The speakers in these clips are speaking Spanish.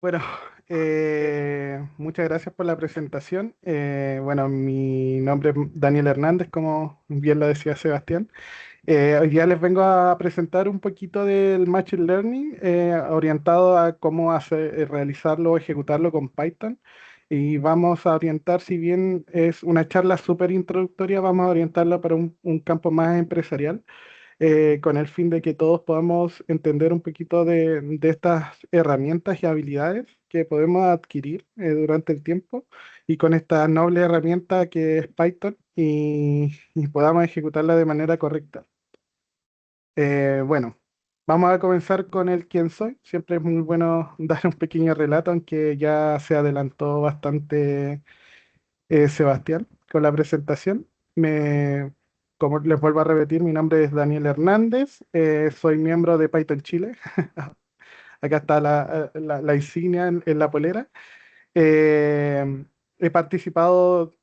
Bueno, muchas gracias por la presentación. Bueno, mi nombre es Daniel Hernández, como bien lo decía Sebastián. Hoy día les vengo a presentar un poquito del Machine Learning orientado a cómo realizarlo o ejecutarlo con Python. Y vamos a orientar, si bien es una charla súper introductoria, vamos a orientarla para un campo más empresarial con el fin de que todos podamos entender un poquito de estas herramientas y habilidades que podemos adquirir durante el tiempo y con esta noble herramienta que es Python y podamos ejecutarla de manera correcta. Bueno, vamos a comenzar con el quién soy. Siempre es muy bueno dar un pequeño relato, aunque ya se adelantó bastante Sebastián con la presentación. Como les vuelvo a repetir, mi nombre es Daniel Hernández, soy miembro de Python Chile. Acá está la insignia en la polera. He participado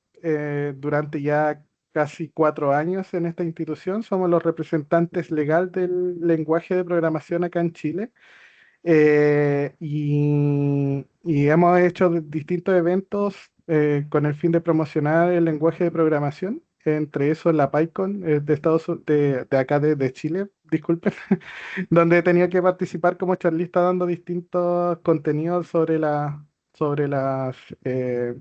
durante ya casi 4 años en esta institución. Somos los representantes legal del lenguaje de programación acá en Chile. Y hemos hecho distintos eventos con el fin de promocionar el lenguaje de programación, entre esos la PyCon de acá de Chile, disculpen, donde he tenido que participar como charlista dando distintos contenidos sobre las eh,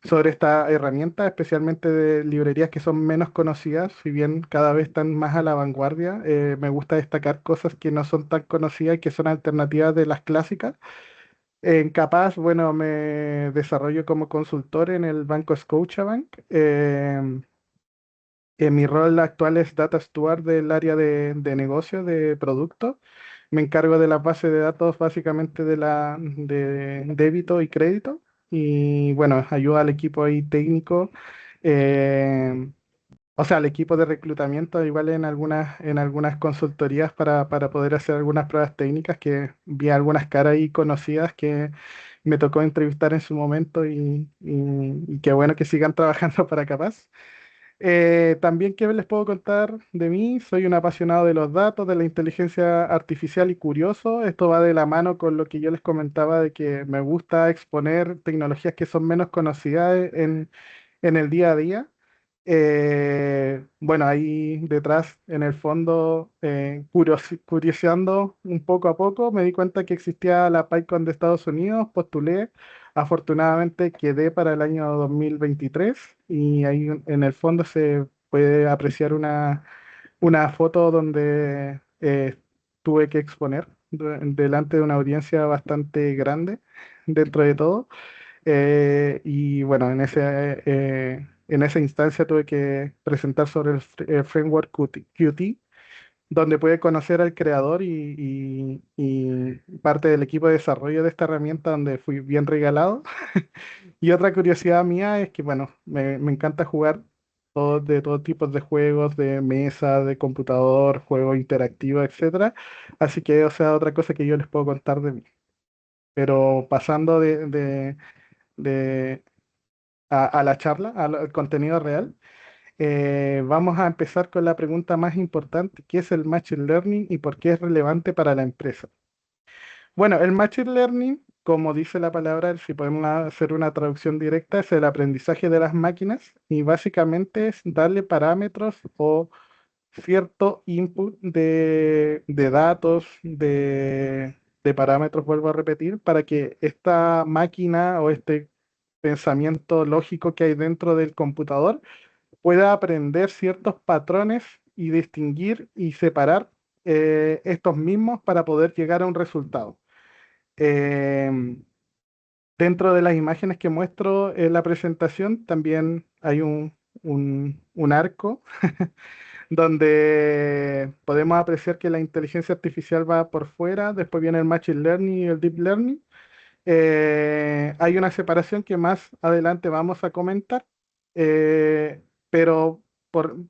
sobre esta herramienta, especialmente de librerías que son menos conocidas, si bien cada vez están más a la vanguardia. Me gusta destacar cosas que no son tan conocidas y que son alternativas de las clásicas. En Capaz, bueno, me desarrollo como consultor en el banco Scotiabank. Mi rol actual es Data Steward del área de negocio, de producto. Me encargo de las bases de datos básicamente de débito y crédito. Y bueno, ayuda al equipo ahí técnico, eh, o sea, al equipo de reclutamiento, igual en algunas consultorías para poder hacer algunas pruebas técnicas que vi algunas caras ahí conocidas que me tocó entrevistar en su momento y qué bueno que sigan trabajando para Capaz. También, ¿qué les puedo contar de mí? Soy un apasionado de los datos, de la inteligencia artificial y curioso. Esto va de la mano con lo que yo les comentaba de que me gusta exponer tecnologías que son menos conocidas en el día a día. Bueno, ahí detrás, en el fondo, curioseando un poco a poco, me di cuenta que existía la PyCon de Estados Unidos, postulé, afortunadamente quedé para el año 2023 y ahí en el fondo se puede apreciar una foto donde tuve que exponer delante de una audiencia bastante grande dentro de todo. Y bueno, en esa instancia tuve que presentar sobre el framework Qt, donde pude conocer al creador y parte del equipo de desarrollo de esta herramienta, donde fui bien regalado. Y otra curiosidad mía es que, bueno, me encanta jugar de todo tipo de juegos, de mesa, de computador, juegos interactivos, etcétera. Así que, o sea, otra cosa que yo les puedo contar de mí. Pero pasando de a la charla, al contenido real. Vamos a empezar con la pregunta más importante: ¿qué es el Machine Learning y por qué es relevante para la empresa? Bueno, el Machine Learning, como dice la palabra, si podemos hacer una traducción directa, es el aprendizaje de las máquinas y básicamente es darle parámetros o cierto input de datos, de parámetros, vuelvo a repetir, para que esta máquina o este pensamiento lógico que hay dentro del computador pueda aprender ciertos patrones y distinguir y separar estos mismos para poder llegar a un resultado. Em, Dentro de las imágenes que muestro en la presentación también hay un arco donde podemos apreciar que la inteligencia artificial va por fuera, después viene el Machine Learning y el Deep Learning. Hay una separación que más adelante vamos a comentar, pero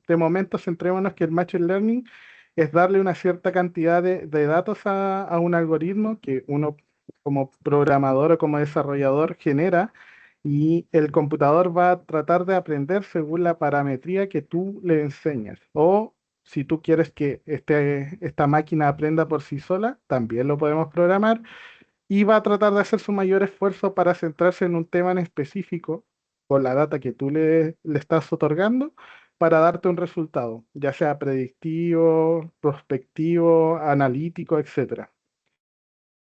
de momento centrémonos que el Machine Learning es darle una cierta cantidad de datos a un algoritmo que uno como programador o como desarrollador genera y el computador va a tratar de aprender según la parametría que tú le enseñas. O si tú quieres que esta máquina aprenda por sí sola, también lo podemos programar y va a tratar de hacer su mayor esfuerzo para centrarse en un tema en específico con la data que tú le estás otorgando para darte un resultado, ya sea predictivo, prospectivo, analítico, etcétera.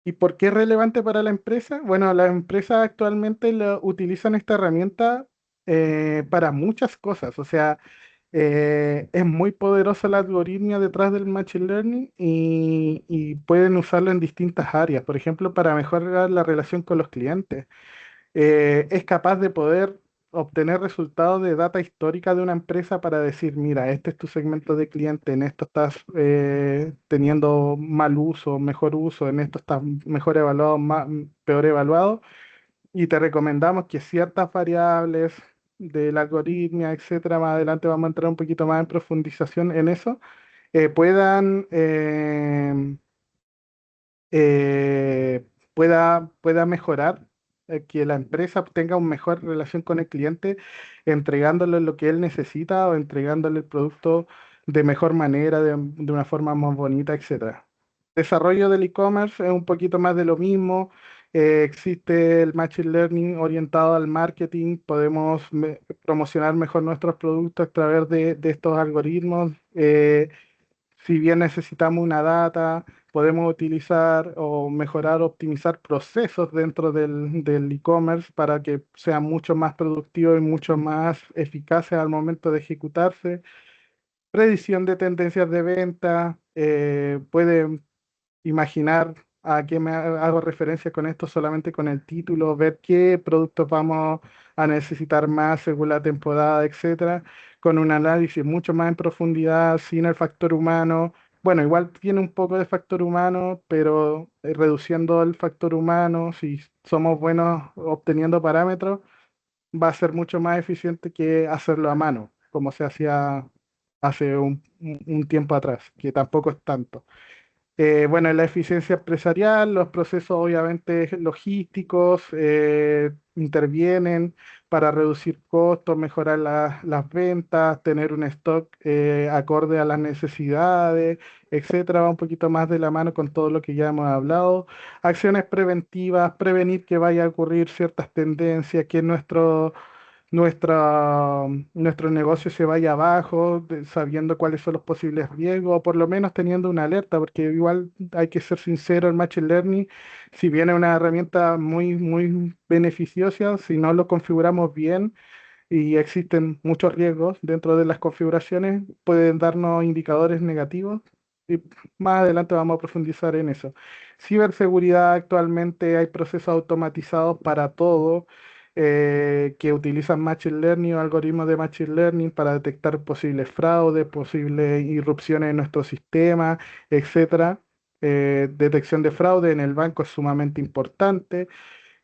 ¿Y por qué es relevante para la empresa? Bueno, las empresas actualmente utilizan esta herramienta para muchas cosas. O sea, es muy poderosa la algoritmia detrás del Machine Learning y pueden usarlo en distintas áreas. Por ejemplo, para mejorar la relación con los clientes. Es capaz de poder obtener resultados de data histórica de una empresa para decir, mira, este es tu segmento de cliente, en esto estás teniendo mal uso, mejor uso, en esto estás mejor evaluado, peor evaluado, y te recomendamos que ciertas variables del algoritmo, etcétera, más adelante vamos a entrar un poquito más en profundización en eso, puedan pueda mejorar, que la empresa tenga una mejor relación con el cliente, entregándole lo que él necesita o entregándole el producto de mejor manera, de una forma más bonita, etcétera. Desarrollo del e-commerce es un poquito más de lo mismo. Existe el Machine Learning orientado al marketing. Podemos promocionar mejor nuestros productos a través de estos algoritmos. Si bien necesitamos una data, podemos utilizar o mejorar, optimizar procesos dentro del e-commerce para que sean mucho más productivos y mucho más eficaces al momento de ejecutarse. Predicción de tendencias de venta, puede imaginar a qué me hago referencia con esto solamente con el título, ver qué productos vamos a necesitar más según la temporada, etcétera, con un análisis mucho más en profundidad, sin el factor humano. Bueno, igual tiene un poco de factor humano, pero reduciendo el factor humano, si somos buenos obteniendo parámetros, va a ser mucho más eficiente que hacerlo a mano, como se hacía hace un tiempo atrás, que tampoco es tanto. Bueno, la eficiencia empresarial, los procesos obviamente logísticos intervienen para reducir costos, mejorar las ventas, tener un stock acorde a las necesidades, etcétera. Va un poquito más de la mano con todo lo que ya hemos hablado. Acciones preventivas, prevenir que vaya a ocurrir ciertas tendencias, que nuestro negocio se vaya abajo, sabiendo cuáles son los posibles riesgos, o por lo menos teniendo una alerta, porque igual hay que ser sincero, el Machine Learning, si bien es una herramienta muy, muy beneficiosa, si no lo configuramos bien y existen muchos riesgos dentro de las configuraciones, pueden darnos indicadores negativos. Y más adelante vamos a profundizar en eso. Ciberseguridad, actualmente hay procesos automatizados para todo que utilizan Machine Learning o algoritmos de Machine Learning para detectar posibles fraudes, posibles irrupciones en nuestro sistema, etcétera. Detección de fraude en el banco es sumamente importante,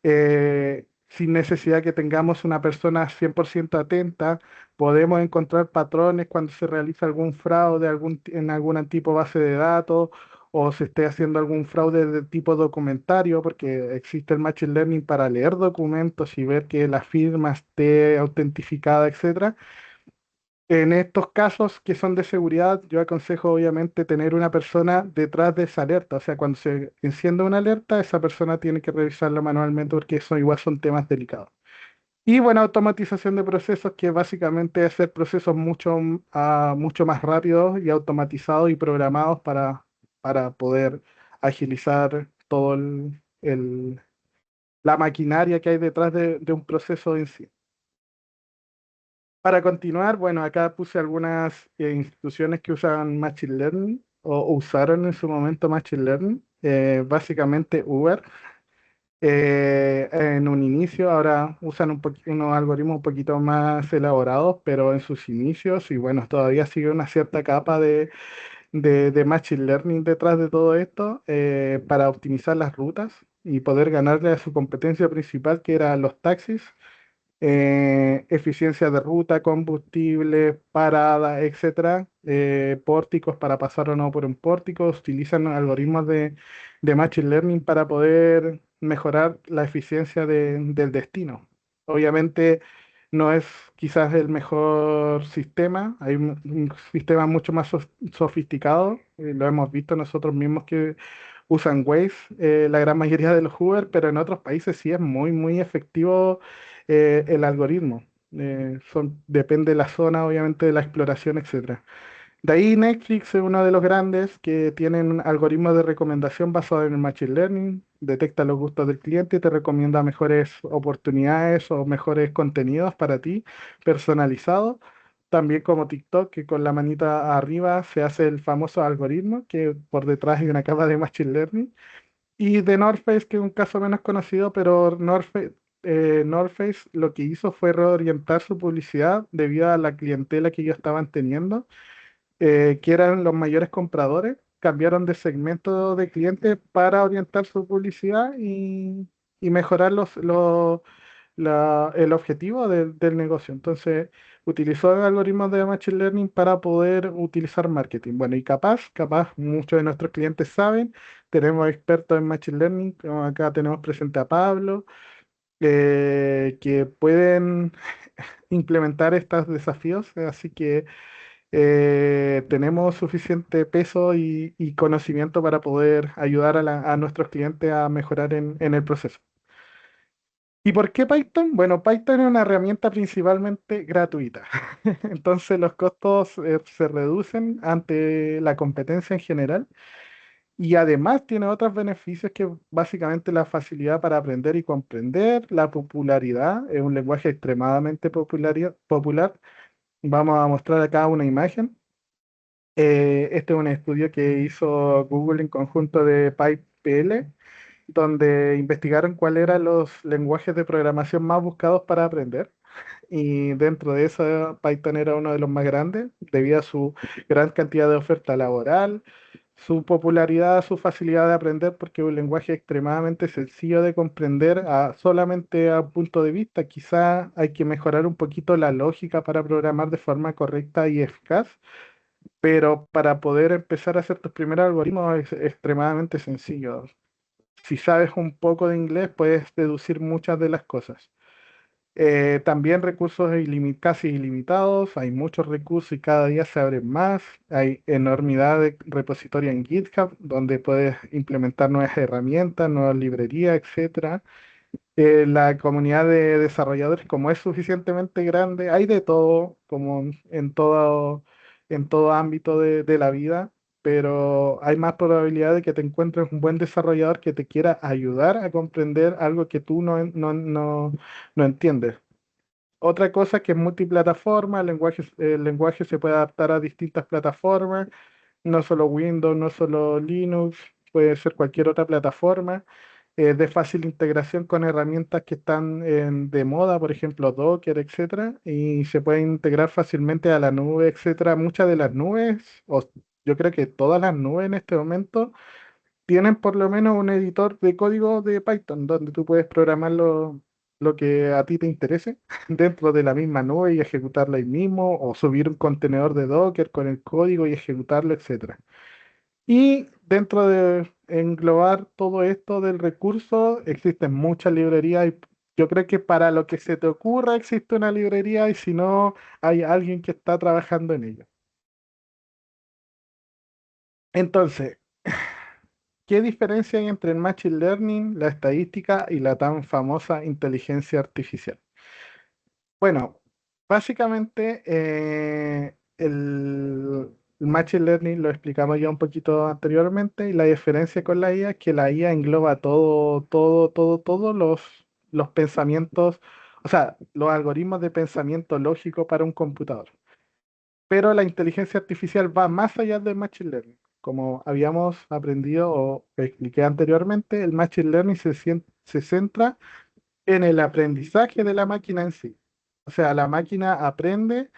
sin necesidad que tengamos una persona 100% atenta, podemos encontrar patrones cuando se realiza algún fraude en algún tipo base de datos o se esté haciendo algún fraude de tipo documentario, porque existe el Machine Learning para leer documentos y ver que la firma esté autentificada, etcétera. En estos casos que son de seguridad, yo aconsejo obviamente tener una persona detrás de esa alerta. O sea, cuando se enciende una alerta, esa persona tiene que revisarla manualmente porque eso igual son temas delicados. Y bueno, automatización de procesos, que básicamente es hacer procesos mucho más rápidos y automatizados y programados para poder agilizar todo la maquinaria que hay detrás de un proceso en sí. Para continuar, bueno, acá puse algunas instituciones que usan Machine Learning o usaron en su momento Machine Learning. Básicamente Uber, en un inicio, ahora usan unos algoritmos un poquito más elaborados, pero en sus inicios, y bueno, todavía sigue una cierta capa de Machine Learning detrás de todo esto, para optimizar las rutas y poder ganarle a su competencia principal, que eran los taxis. Eficiencia de ruta, combustible, parada, etcétera, pórticos para pasar o no por un pórtico, utilizan algoritmos de Machine Learning para poder mejorar la eficiencia del destino. Obviamente no es quizás el mejor sistema, hay un sistema mucho más sofisticado, lo hemos visto nosotros mismos que usan Waze, la gran mayoría de los Uber, pero en otros países sí es muy, muy efectivo el algoritmo. Depende de la zona, obviamente, de la exploración, etcétera. De ahí Netflix es uno de los grandes que tienen algoritmos de recomendación basados en el Machine Learning, detecta los gustos del cliente y te recomienda mejores oportunidades o mejores contenidos para ti, personalizados. También como TikTok, que con la manita arriba se hace el famoso algoritmo, que por detrás hay una capa de Machine Learning. Y de North Face, que es un caso menos conocido, pero North Face lo que hizo fue reorientar su publicidad debido a la clientela que ellos estaban teniendo, que eran los mayores compradores, cambiaron de segmento de clientes para orientar su publicidad y mejorar el objetivo del negocio. Entonces, utilizó algoritmos de Machine Learning para poder utilizar marketing. Bueno, y capaz, muchos de nuestros clientes saben, tenemos expertos en Machine Learning, como acá tenemos presente a Pablo, que pueden implementar estos desafíos, así que tenemos suficiente peso y conocimiento para poder ayudar a nuestros clientes a mejorar en el proceso. ¿Y por qué Python? Bueno, Python es una herramienta principalmente gratuita. Entonces los costos se reducen ante la competencia en general y además tiene otros beneficios que básicamente la facilidad para aprender y comprender, la popularidad, es un lenguaje extremadamente popular. Vamos a mostrar acá una imagen. Este es un estudio que hizo Google en conjunto de PyPL, donde investigaron cuáles eran los lenguajes de programación más buscados para aprender. Y dentro de eso, Python era uno de los más grandes, debido a su gran cantidad de oferta laboral, su popularidad, su facilidad de aprender, porque es un lenguaje extremadamente sencillo de comprender solamente a un punto de vista. Quizá hay que mejorar un poquito la lógica para programar de forma correcta y eficaz, pero para poder empezar a hacer tus primeros algoritmos es extremadamente sencillo. Si sabes un poco de inglés, puedes deducir muchas de las cosas. También recursos casi ilimitados, hay muchos recursos y cada día se abren más. Hay enormidad de repositorios en GitHub donde puedes implementar nuevas herramientas, nuevas librerías, etcétera. La comunidad de desarrolladores, como es suficientemente grande, hay de todo, como en todo ámbito de la vida, pero hay más probabilidad de que te encuentres un buen desarrollador que te quiera ayudar a comprender algo que tú no entiendes. Otra cosa que es multiplataforma, el lenguaje se puede adaptar a distintas plataformas, no solo Windows, no solo Linux, puede ser cualquier otra plataforma, de fácil integración con herramientas que están de moda, por ejemplo Docker, etcétera, y se puede integrar fácilmente a la nube, etcétera. Muchas de las nubes, o yo creo que todas las nubes en este momento tienen por lo menos un editor de código de Python donde tú puedes programar lo que a ti te interese dentro de la misma nube y ejecutarlo ahí mismo, o subir un contenedor de Docker con el código y ejecutarlo, etcétera. Y dentro de englobar todo esto del recurso, existen muchas librerías y yo creo que para lo que se te ocurra existe una librería y si no, hay alguien que está trabajando en ello. Entonces, ¿qué diferencia hay entre el Machine Learning, la estadística y la tan famosa inteligencia artificial? Bueno, básicamente el Machine Learning lo explicamos ya un poquito anteriormente y la diferencia con la IA es que la IA engloba todos los pensamientos, o sea, los algoritmos de pensamiento lógico para un computador. Pero la inteligencia artificial va más allá del Machine Learning. Como habíamos aprendido o expliqué anteriormente, el Machine Learning se centra en el aprendizaje de la máquina en sí. O sea, la máquina aprende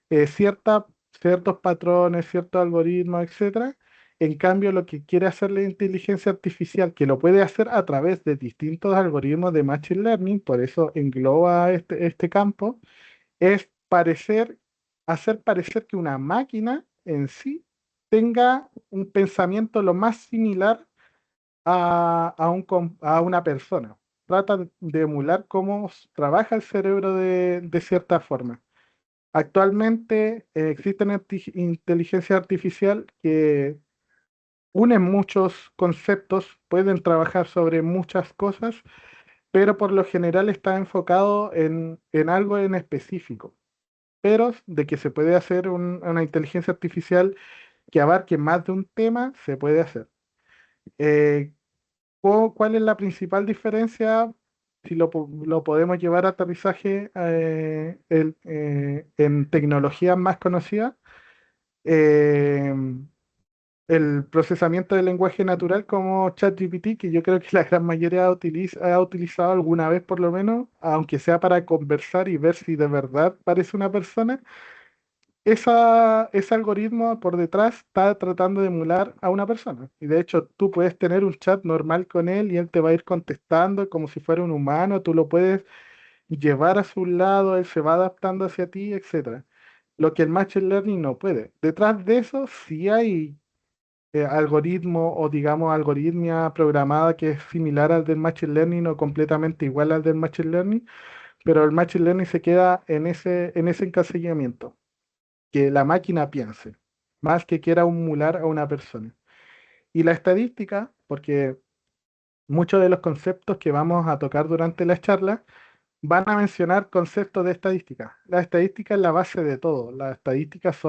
ciertos patrones, ciertos algoritmos, etcétera. En cambio, lo que quiere hacer la inteligencia artificial, que lo puede hacer a través de distintos algoritmos de Machine Learning, por eso engloba este campo, es hacer parecer que una máquina en sí tenga un pensamiento lo más similar a una persona. Trata de emular cómo trabaja el cerebro de cierta forma. Actualmente existe una inteligencia artificial que unen muchos conceptos, pueden trabajar sobre muchas cosas, pero por lo general está enfocado en algo en específico. Pero de que se puede hacer una inteligencia artificial que abarque más de un tema, se puede hacer. Eh, ¿Cuál es la principal diferencia? Si lo podemos llevar a aterrizaje en tecnologías más conocidas, eh, el procesamiento del lenguaje natural como ChatGPT, que yo creo que la gran mayoría ha utilizado alguna vez por lo menos, aunque sea para conversar y ver si de verdad parece una persona. Ese algoritmo por detrás está tratando de emular a una persona. Y de hecho, tú puedes tener un chat normal con él y él te va a ir contestando como si fuera un humano. Tú lo puedes llevar a su lado, él se va adaptando hacia ti, etcétera. Lo que el Machine Learning no puede. Detrás de eso sí hay algoritmo o digamos algoritmia programada que es similar al del Machine Learning o completamente igual al del Machine Learning, pero el Machine Learning se queda en ese encasillamiento que la máquina piense, más que quiera emular a una persona. Y la estadística, porque muchos de los conceptos que vamos a tocar durante la charla van a mencionar conceptos de estadística. La estadística es la base de todo. Las estadísticas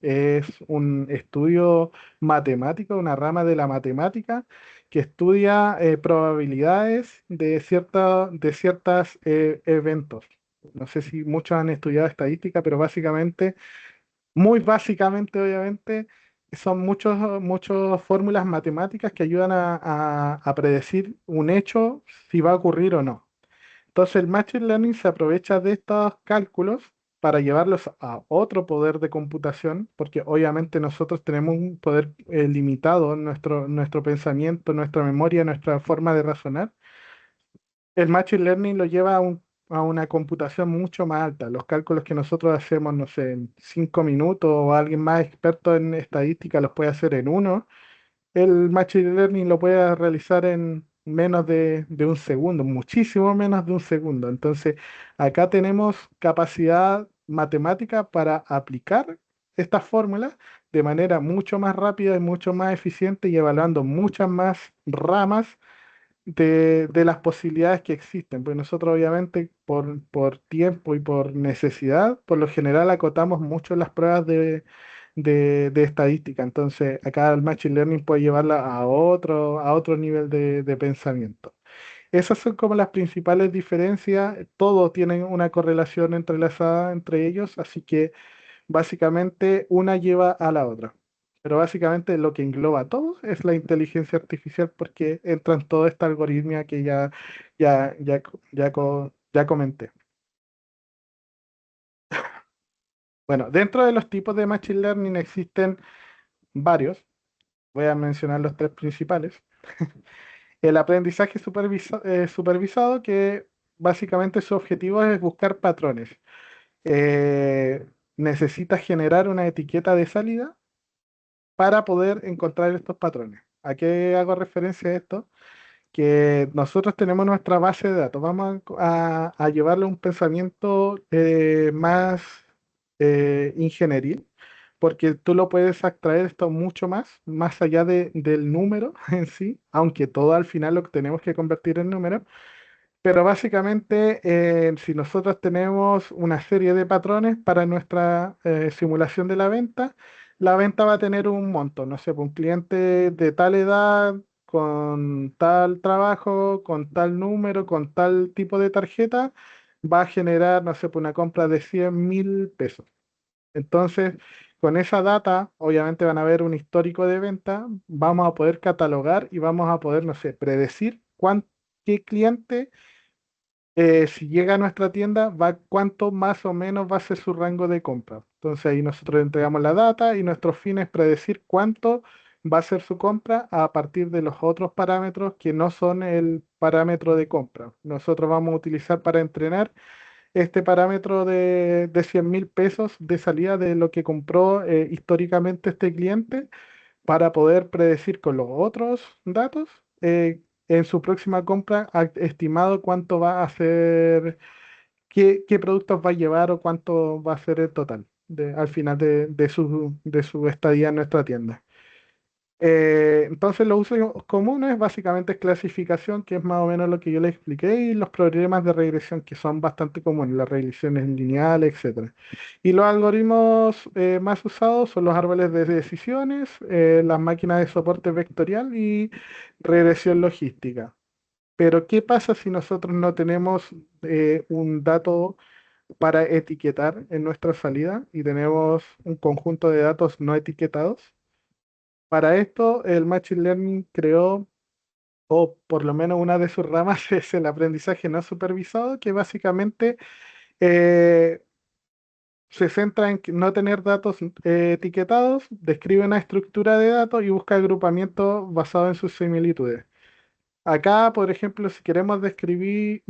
es un estudio matemático, una rama de la matemática que estudia probabilidades de ciertos eventos. No sé si muchos han estudiado estadística, pero básicamente muy básicamente, obviamente, son muchas fórmulas matemáticas que ayudan a predecir un hecho si va a ocurrir o no. Entonces el Machine Learning se aprovecha de estos cálculos para llevarlos a otro poder de computación, porque obviamente nosotros tenemos un poder limitado en nuestro pensamiento, nuestra memoria, nuestra forma de razonar. El Machine Learning lo lleva a una computación mucho más alta. Los cálculos que nosotros hacemos, no sé, en 5 minutos o alguien más experto en estadística los puede hacer en uno, el Machine Learning lo puede realizar en menos de un segundo, muchísimo menos de un segundo. Entonces, acá tenemos capacidad matemática para aplicar estas fórmulas de manera mucho más rápida y mucho más eficiente y evaluando muchas más ramas de las posibilidades que existen. Pues nosotros obviamente por tiempo y por necesidad, por lo general acotamos mucho las pruebas de estadística. Entonces acá el Machine Learning puede llevarla a otro nivel de pensamiento. Esas son como las principales diferencias. Todos tienen una correlación entrelazada entre ellos, así que básicamente una lleva a la otra. Pero básicamente lo que engloba a todo es la inteligencia artificial porque entra en toda esta algoritmia que ya comenté. Bueno, dentro de los tipos de Machine Learning existen varios. Voy a mencionar los tres principales. El aprendizaje supervisado, que básicamente su objetivo es buscar patrones. Eh, Necesita generar una etiqueta de salida para poder encontrar estos patrones. ¿A qué hago referencia a esto? Que nosotros tenemos nuestra base de datos. Vamos a llevarle un pensamiento más ingenieril, porque tú lo puedes extraer esto mucho más allá del número en sí, aunque todo al final lo tenemos que convertir en número. Pero básicamente, si nosotros tenemos una serie de patrones para nuestra simulación de la venta va a tener un monto, no sé, pues, un cliente de tal edad, con tal trabajo, con tal número, con tal tipo de tarjeta, va a generar, no sé, pues, una compra de 100.000 pesos. Entonces, con esa data, obviamente van a ver un histórico de venta, vamos a poder catalogar y vamos a poder, no sé, predecir qué cliente si llega a nuestra tienda, cuánto más o menos va a ser su rango de compra. Entonces ahí nosotros le entregamos la data y nuestro fin es predecir cuánto va a ser su compra a partir de los otros parámetros que no son el parámetro de compra. Nosotros vamos a utilizar para entrenar este parámetro de 100.000 pesos de salida de lo que compró históricamente este cliente para poder predecir con los otros datos en su próxima compra estimado cuánto va a ser, qué productos va a llevar o cuánto va a ser el total al final de su estadía en nuestra tienda. Entonces los usos comunes básicamente es clasificación, que es más o menos lo que yo le expliqué, y los problemas de regresión, que son bastante comunes, las regresiones lineales, etcétera. Y los algoritmos más usados son los árboles de decisiones, las máquinas de soporte vectorial y regresión logística. Pero ¿qué pasa si nosotros no tenemos un dato para etiquetar en nuestra salida y tenemos un conjunto de datos no etiquetados? Para esto, el Machine Learning creó, o por lo menos una de sus ramas es el aprendizaje no supervisado, que básicamente eh, se centra en no tener datos etiquetados, describe una estructura de datos y busca agrupamiento basado en sus similitudes. Acá, por ejemplo, si queremos describir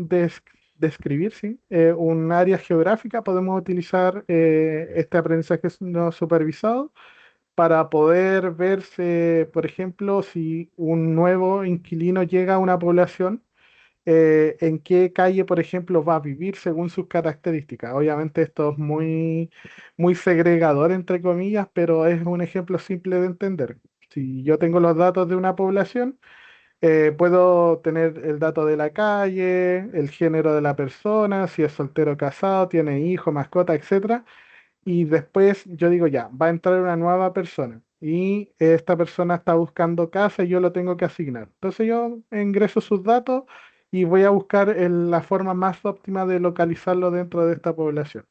sí, un área geográfica, podemos utilizar este aprendizaje no supervisado para poder verse, por ejemplo, si un nuevo inquilino llega a una población, en qué calle, por ejemplo, va a vivir según sus características. Obviamente esto es muy segregador, entre comillas, pero es un ejemplo simple de entender. Si yo tengo los datos de una población, puedo tener el dato de la calle, el género de la persona, si es soltero o casado, tiene hijo, mascota, etcétera. Y después yo digo, ya, va a entrar una nueva persona y esta persona está buscando casa y yo lo tengo que asignar. Entonces yo ingreso sus datos y voy a buscar la forma más óptima de localizarlo dentro de esta población.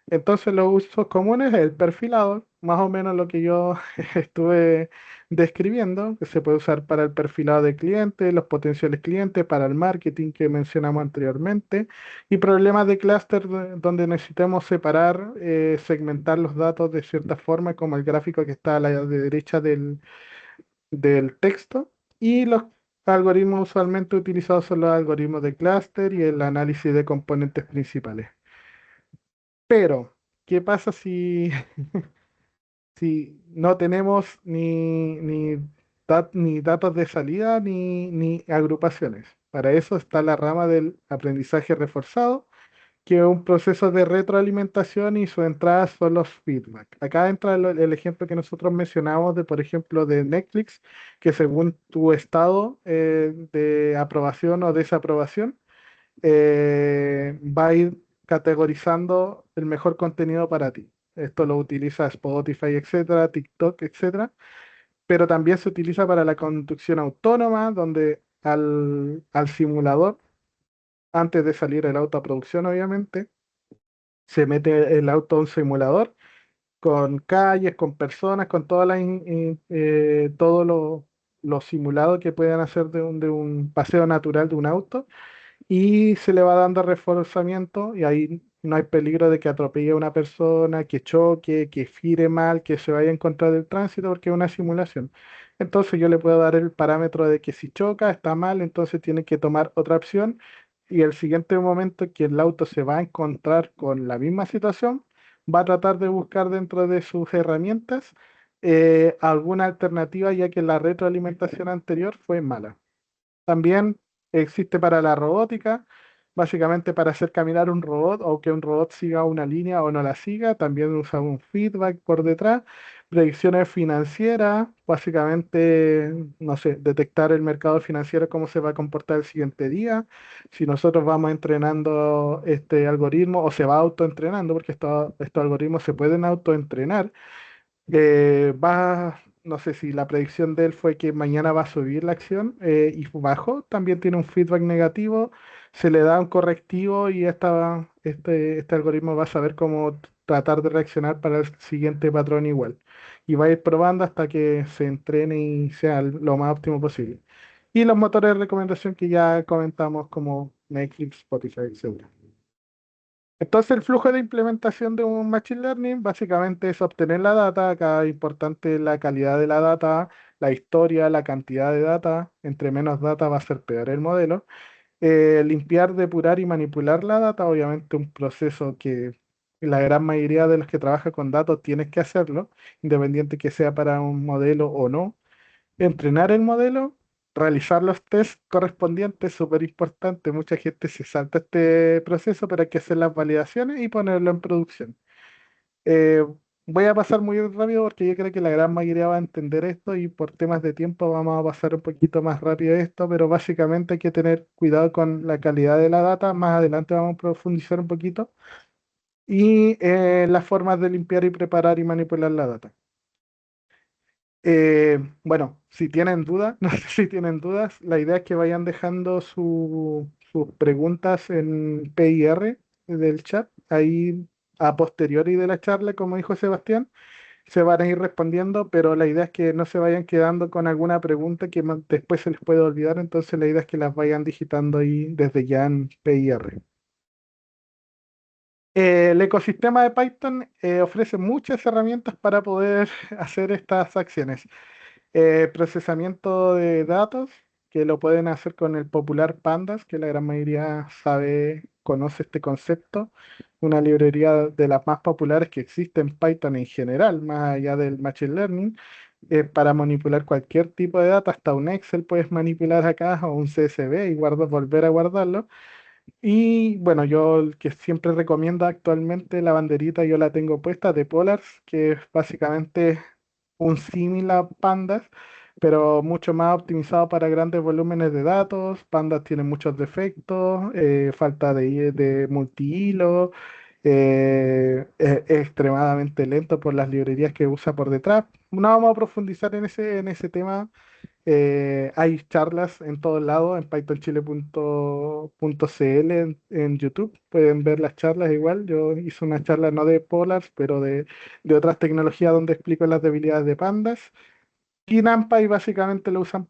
Entonces los usos comunes, el perfilador, más o menos lo que yo estuve describiendo, que se puede usar para el perfilado de clientes, los potenciales clientes, para el marketing que mencionamos anteriormente, y problemas de clúster donde necesitamos separar, segmentar los datos de cierta forma, como el gráfico que está a la derecha del texto, y los algoritmos usualmente utilizados son los algoritmos de clúster y el análisis de componentes principales. Pero, ¿qué pasa si no tenemos ni datos de salida ni agrupaciones? Para eso está la rama del aprendizaje reforzado, que es un proceso de retroalimentación y su entrada son los feedback. Acá entra el ejemplo que nosotros mencionamos de, por ejemplo, de Netflix, que según tu estado de aprobación o desaprobación, va a ir categorizando el mejor contenido para ti. Esto lo utiliza Spotify, etcétera, TikTok, etcétera, pero también se utiliza para la conducción autónoma, donde al simulador, antes de salir el auto a producción, obviamente, se mete el auto a un simulador con calles, con personas, con todas todo lo simulado que puedan hacer de un paseo natural de un auto y se le va dando reforzamiento y ahí no hay peligro de que atropelle a una persona, que choque, que gire mal, que se vaya en contra del tránsito porque es una simulación. Entonces yo le puedo dar el parámetro de que si choca, está mal, entonces tiene que tomar otra opción y el siguiente momento que el auto se va a encontrar con la misma situación, va a tratar de buscar dentro de sus herramientas alguna alternativa ya que la retroalimentación anterior fue mala. También existe para la robótica, básicamente para hacer caminar un robot o que un robot siga una línea o no la siga. También usa un feedback por detrás. Predicciones financieras, básicamente, no sé, detectar el mercado financiero, cómo se va a comportar el siguiente día. Si nosotros vamos entrenando este algoritmo o se va autoentrenando, porque estos algoritmos se pueden autoentrenar no sé si la predicción de él fue que mañana va a subir la acción y bajó, también tiene un feedback negativo, se le da un correctivo y este algoritmo va a saber cómo tratar de reaccionar para el siguiente patrón igual. Y va a ir probando hasta que se entrene y sea lo más óptimo posible. Y los motores de recomendación que ya comentamos como Netflix, Spotify, etc. Entonces, el flujo de implementación de un Machine Learning básicamente es obtener la data, acá es importante la calidad de la data, la historia, la cantidad de data, entre menos data va a ser peor el modelo. Limpiar, depurar y manipular la data, obviamente un proceso que la gran mayoría de los que trabajan con datos tienes que hacerlo, independiente que sea para un modelo o no. Entrenar el modelo, realizar los tests correspondientes, súper importante. Mucha gente se salta este proceso, pero hay que hacer las validaciones y ponerlo en producción. Eh, Voy a pasar muy rápido porque yo creo que la gran mayoría va a entender esto y por temas de tiempo vamos a pasar un poquito más rápido esto, pero básicamente hay que tener cuidado con la calidad de la data. Más adelante vamos a profundizar un poquito. Y las formas de limpiar y preparar y manipular la data. Bueno, si tienen dudas, no sé si tienen dudas, la idea es que vayan dejando sus preguntas en PIR del chat, ahí a posteriori de la charla, como dijo Sebastián, se van a ir respondiendo, pero la idea es que no se vayan quedando con alguna pregunta que después se les puede olvidar, entonces la idea es que las vayan digitando ahí desde ya en PIR. El ecosistema de Python ofrece muchas herramientas para poder hacer estas acciones. Procesamiento de datos, que lo pueden hacer con el popular Pandas, que la gran mayoría conoce este concepto. Una librería de las más populares que existe en Python en general, más allá del Machine Learning, para manipular cualquier tipo de data, hasta un Excel puedes manipular acá o un CSV y volver a guardarlo. Y bueno, yo el que siempre recomiendo actualmente la banderita, yo la tengo puesta de Polars, que es básicamente un símil a Pandas, pero mucho más optimizado para grandes volúmenes de datos. Pandas tiene muchos defectos, falta de multihilo, es extremadamente lento por las librerías que usa por detrás. No vamos a profundizar en ese tema. Hay charlas en todos lados, en pythonchile.cl en YouTube. Pueden ver las charlas igual. Yo hice una charla no de Polars, pero de otras tecnologías donde explico las debilidades de pandas. Y NumPy básicamente lo usan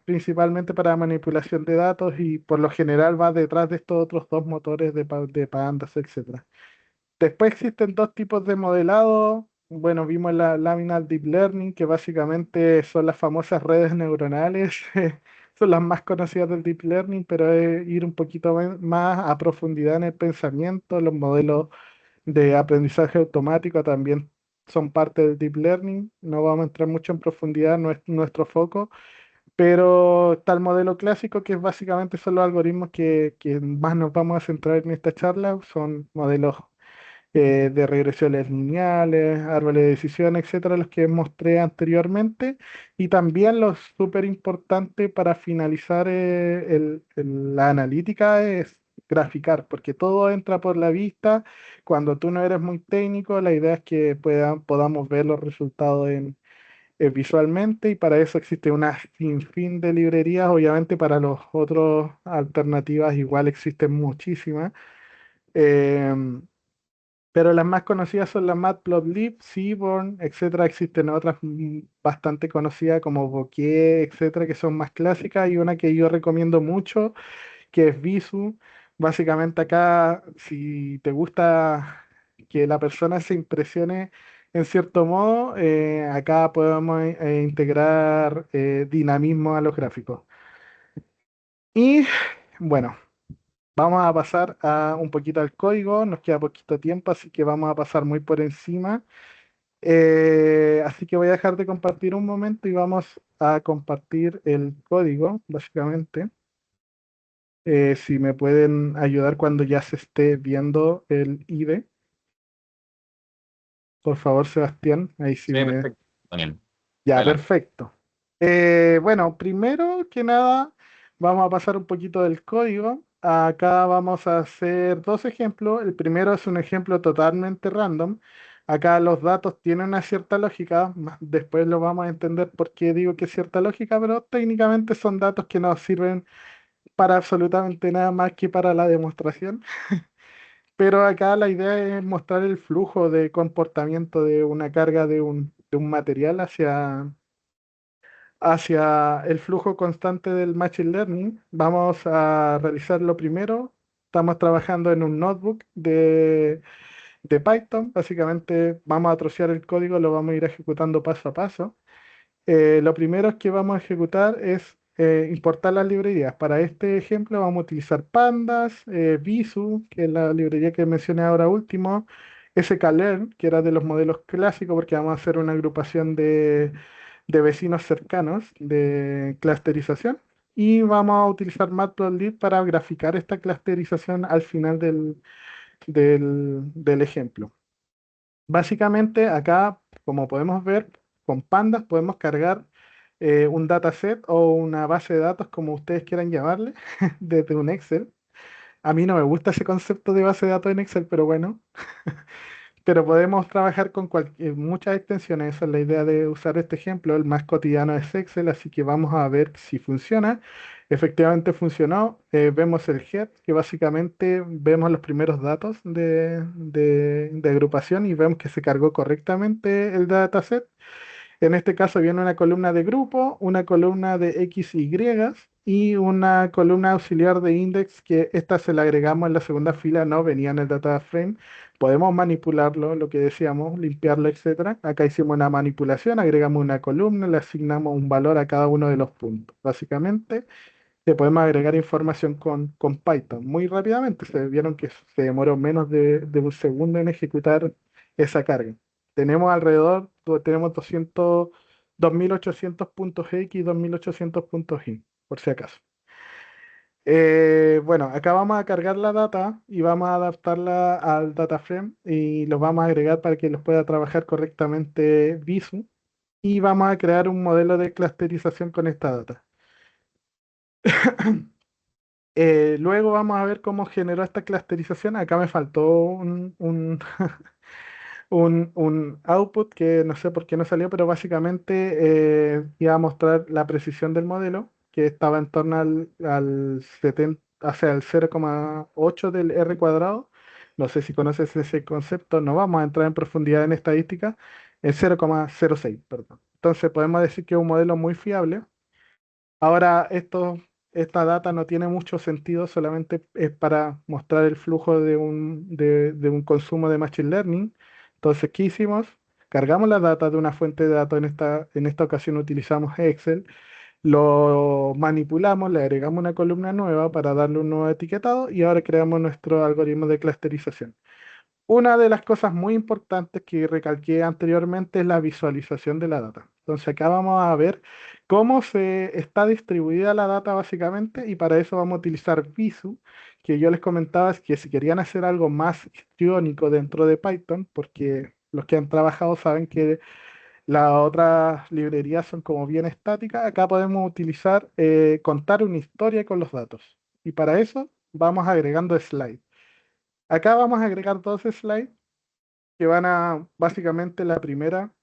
principalmente para manipulación de datos y por lo general va detrás de estos otros dos motores de pandas, etcétera. Después existen dos tipos de modelado. Bueno, vimos la Laminar Deep Learning, que básicamente son las famosas redes neuronales. Son las más conocidas del Deep Learning, pero es ir un poquito más a profundidad en el pensamiento. Los modelos de aprendizaje automático también son parte del Deep Learning. No vamos a entrar mucho en profundidad, no es nuestro foco, pero está el modelo clásico, que es básicamente son los algoritmos que más nos vamos a centrar en esta charla. Son modelos de regresiones lineales, árboles de decisión, etcétera, los que mostré anteriormente. Y también lo súper importante para finalizar la analítica es graficar, porque todo entra por la vista. Cuando tú no eres muy técnico, la idea es que podamos ver los resultados visualmente, y para eso existe una sinfín de librerías. Obviamente para los otros alternativas igual existen muchísimas. Em, pero las más conocidas son la Matplotlib, Seaborn, etcétera. Existen otras bastante conocidas como Bokeh, etcétera, que son más clásicas. Y una que yo recomiendo mucho, que es Visu. Básicamente acá, si te gusta que la persona se impresione en cierto modo, acá podemos integrar dinamismo a los gráficos. Y bueno. Vamos a pasar a un poquito al código, nos queda poquito tiempo, así que vamos a pasar muy por encima. Así que voy a dejar de compartir un momento y vamos a compartir el código, básicamente. Si me pueden ayudar cuando ya se esté viendo el IDE, por favor, Sebastián, ahí sí Sí, me... perfecto. Daniel, Ya, adelante. perfecto. Bueno, primero que nada, vamos a pasar un poquito del código. Acá vamos a hacer dos ejemplos. El primero es un ejemplo totalmente random. Acá los datos tienen una cierta lógica. Después lo vamos a entender por qué digo que es cierta lógica, pero técnicamente son datos que nos sirven para absolutamente nada más que para la demostración. Pero acá la idea es mostrar el flujo de comportamiento de una carga de un material hacia el flujo constante del Machine Learning. Vamos a realizarlo primero. Estamos trabajando en un notebook de Python. Básicamente vamos a trocear el código, lo vamos a ir ejecutando paso a paso. Lo primero que vamos a ejecutar es importar las librerías. Para este ejemplo vamos a utilizar Pandas, Visu, que es la librería que mencioné ahora último, sklearn, que era de los modelos clásicos, porque vamos a hacer una agrupación de vecinos cercanos de clusterización. Y vamos a utilizar Matplotlib para graficar esta clusterización al final del ejemplo. Básicamente acá, como podemos ver, con Pandas podemos cargar un dataset o una base de datos, como ustedes quieran llamarle, desde un Excel. A mí no me gusta ese concepto de base de datos en Excel, pero bueno. Pero podemos trabajar con muchas extensiones. Esa es la idea de usar este ejemplo. El más cotidiano es Excel, así que vamos a ver si funciona. Efectivamente funcionó. Vemos el head, que básicamente vemos los primeros datos de agrupación y vemos que se cargó correctamente el dataset. En este caso viene una columna de grupo, una columna de X y y una columna auxiliar de index que esta se la agregamos en la segunda fila, no venía en el data frame. Podemos manipularlo, lo que decíamos, limpiarlo, etcétera. Acá hicimos una manipulación, agregamos una columna, le asignamos un valor a cada uno de los puntos. Básicamente, le podemos agregar información con Python muy rápidamente. Se vieron que se demoró menos de un segundo en ejecutar esa carga. Tenemos 2800 puntos X, 2800 puntos Y, por si acaso. Bueno, acá vamos a cargar la data y vamos a adaptarla al data frame y los vamos a agregar para que los pueda trabajar correctamente Visu y vamos a crear un modelo de clusterización con esta data. Luego vamos a ver cómo generó esta clusterización. Acá me faltó un output que no sé por qué no salió, pero básicamente iba a mostrar la precisión del modelo, que estaba en torno al 70, o sea, al 0,8 del R cuadrado. No sé si conoces ese concepto, no vamos a entrar en profundidad en estadística, el 0,06, perdón. Entonces podemos decir que es un modelo muy fiable. Ahora, esta data no tiene mucho sentido, solamente es para mostrar el flujo de un consumo de Machine Learning. Entonces, ¿qué hicimos? Cargamos la data de una fuente de datos, en esta ocasión utilizamos Excel, lo manipulamos, le agregamos una columna nueva para darle un nuevo etiquetado y ahora creamos nuestro algoritmo de clusterización. Una de las cosas muy importantes que recalqué anteriormente es la visualización de la data. Entonces acá vamos a ver cómo se está distribuida la data básicamente y para eso vamos a utilizar Visu, que yo les comentaba es que si querían hacer algo más histriónico dentro de Python, porque los que han trabajado saben que las otras librerías son como bien estáticas, acá podemos utilizar contar una historia con los datos. Y para eso vamos agregando slides. Acá vamos a agregar dos slides que van a, básicamente la primera,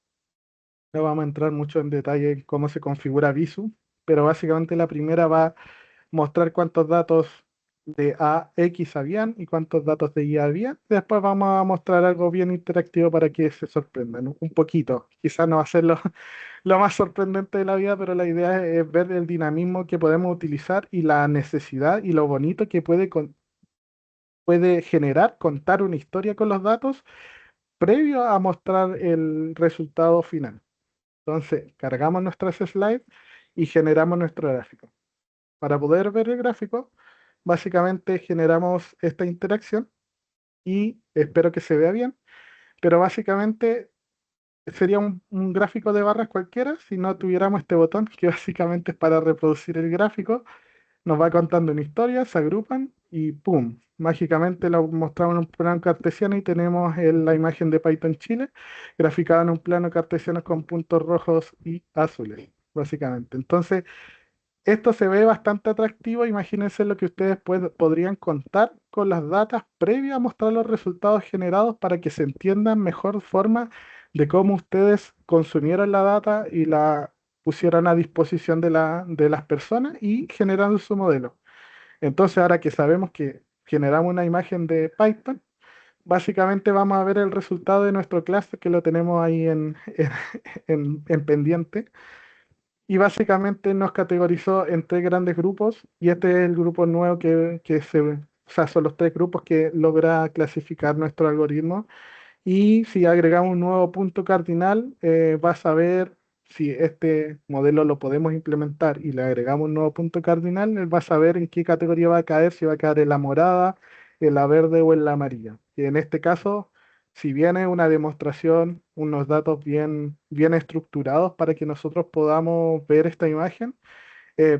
no vamos a entrar mucho en detalle en cómo se configura Visu, pero básicamente la primera va a mostrar cuántos datos de A, X habían y cuántos datos de Y habían. Después vamos a mostrar algo bien interactivo para que se sorprendan, ¿no? Un poquito. Quizás no va a ser lo más sorprendente de la vida, pero la idea es ver el dinamismo que podemos utilizar y la necesidad y lo bonito que puede generar contar una historia con los datos previo a mostrar el resultado final. Entonces, cargamos nuestras slides y generamos nuestro gráfico. Para poder ver el gráfico, básicamente generamos esta interacción y espero que se vea bien, pero básicamente sería un gráfico de barras cualquiera si no tuviéramos este botón que básicamente es para reproducir el gráfico. Nos va contando una historia, se agrupan y ¡pum! Mágicamente lo mostramos en un plano cartesiano y tenemos la imagen de Python Chile graficada en un plano cartesiano con puntos rojos y azules, básicamente. Entonces, esto se ve bastante atractivo. Imagínense lo que ustedes podrían contar con las datas previas a mostrar los resultados generados para que se entiendan mejor forma de cómo ustedes consumieron la data y la pusieran a disposición de las personas y generando su modelo. Entonces, ahora que sabemos que generamos una imagen de Python, básicamente vamos a ver el resultado de nuestro clase que lo tenemos ahí en pendiente. Y básicamente nos categorizó en tres grandes grupos y este es el grupo nuevo o sea, son los tres grupos que logra clasificar nuestro algoritmo. Y si agregamos un nuevo punto cardinal, vas a ver si este modelo lo podemos implementar y le agregamos un nuevo punto cardinal, él va a saber en qué categoría va a caer, si va a caer en la morada, en la verde o en la amarilla. Y en este caso, si viene una demostración, unos datos bien estructurados para que nosotros podamos ver esta imagen,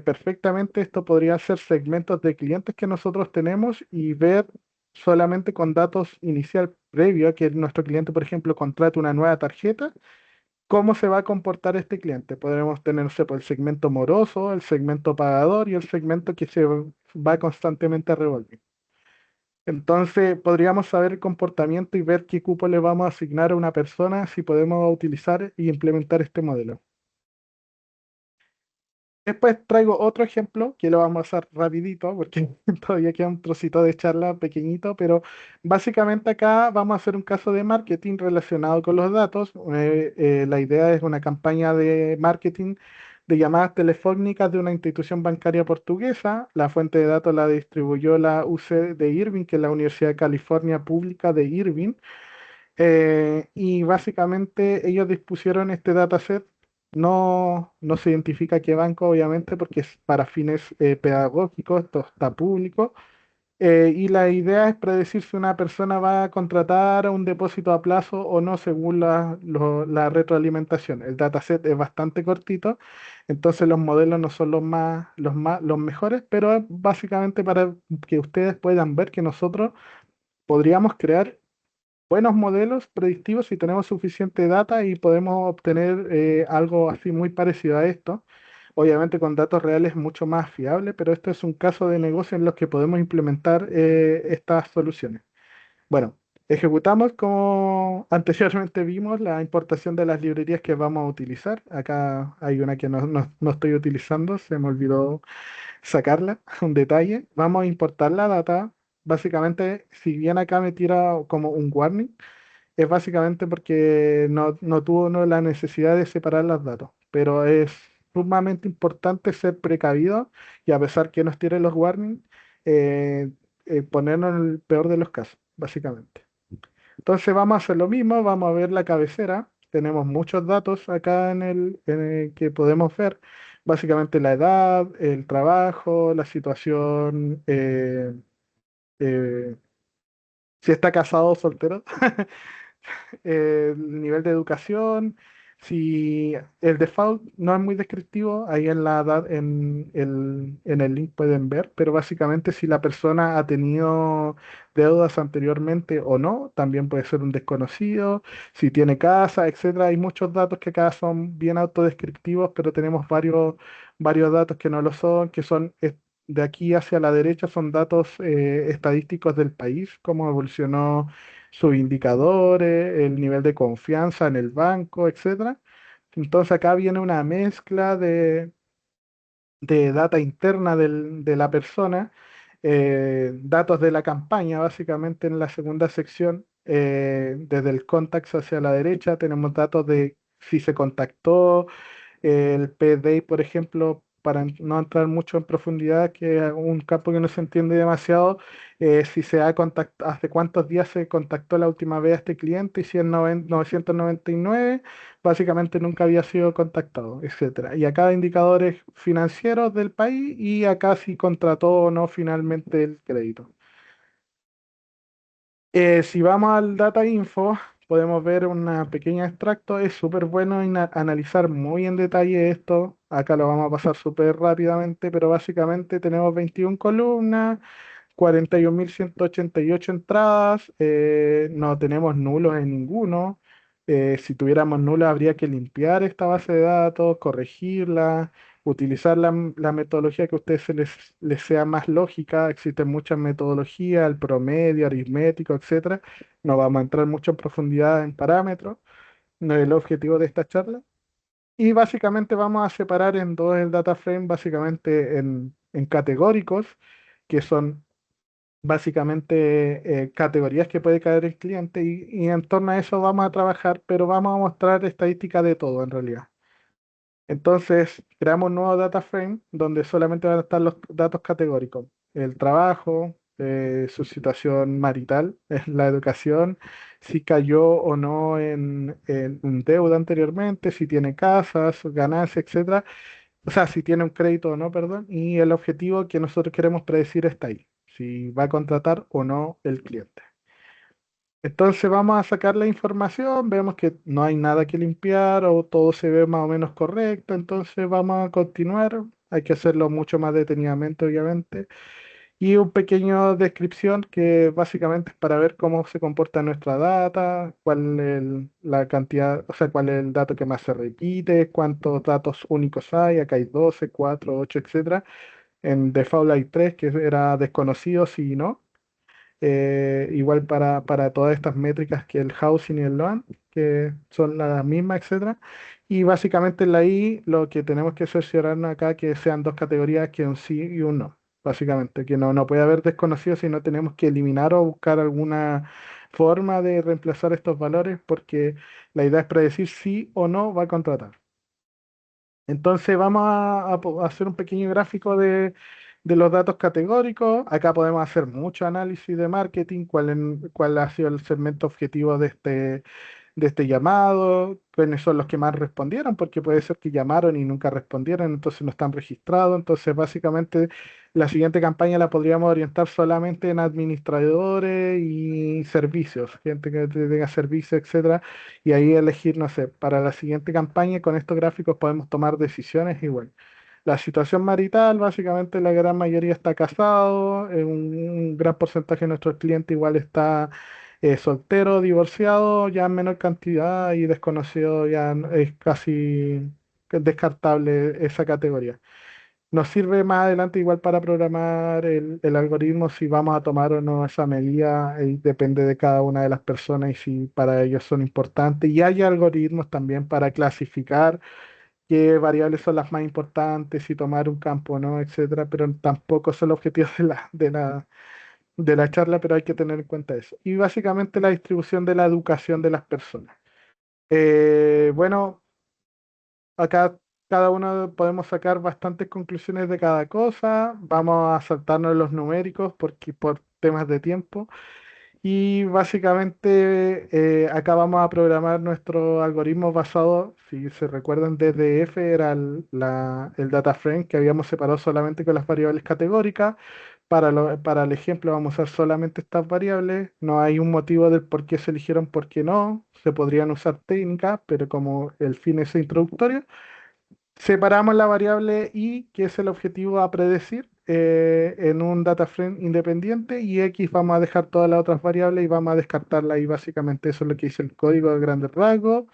perfectamente esto podría ser segmentos de clientes que nosotros tenemos y ver solamente con datos inicial previo a que nuestro cliente, por ejemplo, contrate una nueva tarjeta, cómo se va a comportar este cliente. Podremos tener, no sé, pues, el segmento moroso, el segmento pagador y el segmento que se va constantemente a revolver. Entonces, podríamos saber el comportamiento y ver qué cupo le vamos a asignar a una persona si podemos utilizar y implementar este modelo. Después traigo otro ejemplo que lo vamos a hacer rapidito porque todavía queda un trocito de charla pequeñito, pero básicamente acá vamos a hacer un caso de marketing relacionado con los datos. La idea es una campaña de marketing de llamadas telefónicas de una institución bancaria portuguesa. La fuente de datos la distribuyó la UC de Irving, que es la Universidad de California Pública de Irving. Y básicamente ellos dispusieron este dataset. No se identifica qué banco, obviamente, porque es para fines pedagógicos, esto está público. Y la idea es predecir si una persona va a contratar un depósito a plazo o no según la retroalimentación. El dataset es bastante cortito, entonces los modelos no son los mejores, pero es básicamente para que ustedes puedan ver que nosotros podríamos crear buenos modelos predictivos si tenemos suficiente data y podemos obtener algo así muy parecido a esto. Obviamente con datos reales mucho más fiable, pero esto es un caso de negocio en los que podemos implementar estas soluciones. Bueno, ejecutamos como anteriormente vimos la importación de las librerías que vamos a utilizar. Acá hay una que no estoy utilizando, se me olvidó sacarla, un detalle. Vamos a importar la data. Básicamente, si bien acá me tira como un warning, es básicamente porque no tuvo uno la necesidad de separar los datos, pero es sumamente importante ser precavido y a pesar que nos tiren los warnings, eh, ponernos en el peor de los casos, básicamente. Entonces vamos a hacer lo mismo, vamos a ver la cabecera, tenemos muchos datos acá en el que podemos ver, básicamente la edad, el trabajo, la situación, eh, si está casado o soltero, el nivel de educación, si el default no es muy descriptivo, ahí en el link pueden ver, pero básicamente si la persona ha tenido deudas anteriormente o no, también puede ser un desconocido, si tiene casa, etcétera. Hay muchos datos que acá son bien autodescriptivos, pero tenemos varios datos que no lo son, que son de aquí hacia la derecha, son datos estadísticos del país, cómo evolucionó sus indicadores, el nivel de confianza en el banco, etcétera. Entonces acá viene una mezcla de data interna de la persona, datos de la campaña, básicamente en la segunda sección, desde el contacts hacia la derecha, tenemos datos de si se contactó, el PD, por ejemplo, para no entrar mucho en profundidad, que es un campo que no se entiende demasiado, si se ha contactado, hace cuántos días se contactó la última vez a este cliente y si en 999 básicamente nunca había sido contactado, etcétera. Y acá indicadores financieros del país y acá si contrató o no finalmente el crédito. Si vamos al Data Info, podemos ver un pequeño extracto. Es súper bueno analizar muy en detalle esto. Acá lo vamos a pasar súper rápidamente, pero básicamente tenemos 21 columnas, 41.188 entradas, no tenemos nulos en ninguno. Si tuviéramos nulos, habría que limpiar esta base de datos, corregirla, utilizar la metodología que a ustedes les sea más lógica. Existen muchas metodologías, el promedio, aritmético, etcétera. No vamos a entrar mucho en profundidad en parámetros, no es el objetivo de esta charla. Y básicamente vamos a separar en dos el data frame, básicamente en categóricos, que son básicamente categorías que puede caer el cliente y en torno a eso vamos a trabajar, pero vamos a mostrar estadística de todo en realidad. Entonces, creamos un nuevo data frame donde solamente van a estar los datos categóricos, el trabajo, su situación marital, la educación, si cayó o no en deuda anteriormente, si tiene casas, ganancias, etcétera. O sea, si tiene un crédito o no, perdón, y el objetivo que nosotros queremos predecir está ahí, si va a contratar o no el cliente. Entonces vamos a sacar la información, vemos que no hay nada que limpiar o todo se ve más o menos correcto, entonces vamos a continuar. Hay que hacerlo mucho más detenidamente, obviamente. y un pequeño descripción que básicamente es para ver cómo se comporta nuestra data, cuál es la cantidad, o sea, cuál es el dato que más se repite, cuántos datos únicos hay, acá hay 12, 4, 8, etcétera. En default hay 3 que era desconocidos y no. Igual para todas estas métricas que el housing y el loan, que son las mismas, etcétera. Y básicamente en la I lo que tenemos que cerciorarnos acá que sean dos categorías, que un sí y un no. Básicamente, que no puede haber desconocidos, sino tenemos que eliminar o buscar alguna forma de reemplazar estos valores porque la idea es predecir si o no va a contratar. Entonces vamos a hacer un pequeño gráfico de los datos categóricos. Acá podemos hacer mucho análisis de marketing, cuál ha sido el segmento objetivo de este llamado, quiénes son los que más respondieron, porque puede ser que llamaron y nunca respondieron, entonces no están registrados. Entonces básicamente la siguiente campaña la podríamos orientar solamente en administradores y servicios, gente que tenga servicios, etcétera, y ahí elegir, no sé, para la siguiente campaña con estos gráficos podemos tomar decisiones igual. La situación marital, básicamente la gran mayoría está casado, un gran porcentaje de nuestros clientes igual está soltero, divorciado, ya en menor cantidad y desconocido ya es casi descartable esa categoría. Nos sirve más adelante igual para programar el algoritmo si vamos a tomar o no esa medida, depende de cada una de las personas y si para ellos son importantes. Y hay algoritmos también para clasificar qué variables son las más importantes, si tomar un campo o no, etcétera, pero tampoco son los objetivos de la charla, pero hay que tener en cuenta eso. Y básicamente la distribución de la educación de las personas. Bueno, acá cada uno podemos sacar bastantes conclusiones de cada cosa. Vamos a saltarnos los numéricos porque por temas de tiempo. Y básicamente acá vamos a programar nuestro algoritmo basado, si se recuerdan, DDF era el data frame que habíamos separado solamente con las variables categóricas. Para el ejemplo vamos a usar solamente estas variables. No hay un motivo del por qué se eligieron, por qué no. Se podrían usar técnicas, pero como el fin es introductorio, separamos la variable i, que es el objetivo a predecir, en un data frame independiente y x vamos a dejar todas las otras variables y vamos a descartarla y básicamente eso es lo que dice el código de grandes rasgos.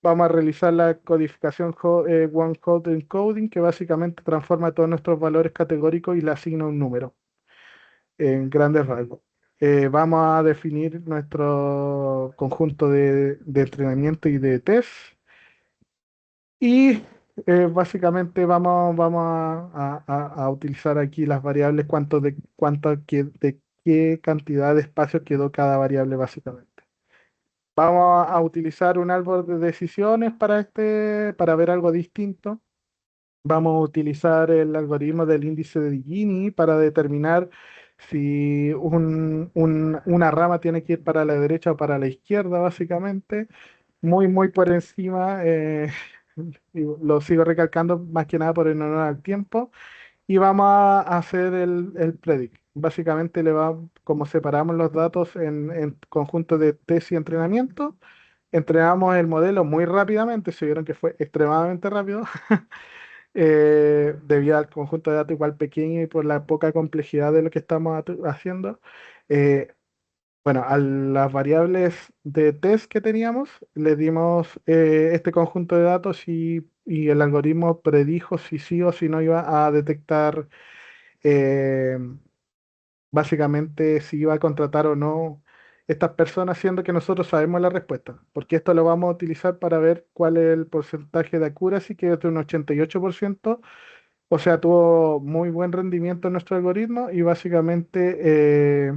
Vamos a realizar la codificación one hot encoding que básicamente transforma todos nuestros valores categóricos y le asigna un número en grandes rasgos. Vamos a definir nuestro conjunto de entrenamiento y de test. Y básicamente vamos a utilizar aquí las variables, de qué cantidad de espacio quedó cada variable básicamente. Vamos a utilizar un árbol de decisiones para ver algo distinto. Vamos a utilizar el algoritmo del índice de Gini para determinar si una rama tiene que ir para la derecha o para la izquierda, básicamente muy por encima, y lo sigo recalcando más que nada por el honor al tiempo, y vamos a hacer el predict. Básicamente como separamos los datos en conjuntos de test y entrenamiento, entrenamos el modelo muy rápidamente, se vieron que fue extremadamente rápido, debido al conjunto de datos igual pequeño y por la poca complejidad de lo que estamos haciendo. Eh, bueno, a las variables de test que teníamos, le dimos este conjunto de datos y el algoritmo predijo si sí o si no iba a detectar, eh, básicamente si iba a contratar o no estas personas, siendo que nosotros sabemos la respuesta, porque esto lo vamos a utilizar para ver cuál es el porcentaje de accuracy, que es de un 88%. O sea, tuvo muy buen rendimiento nuestro algoritmo y básicamente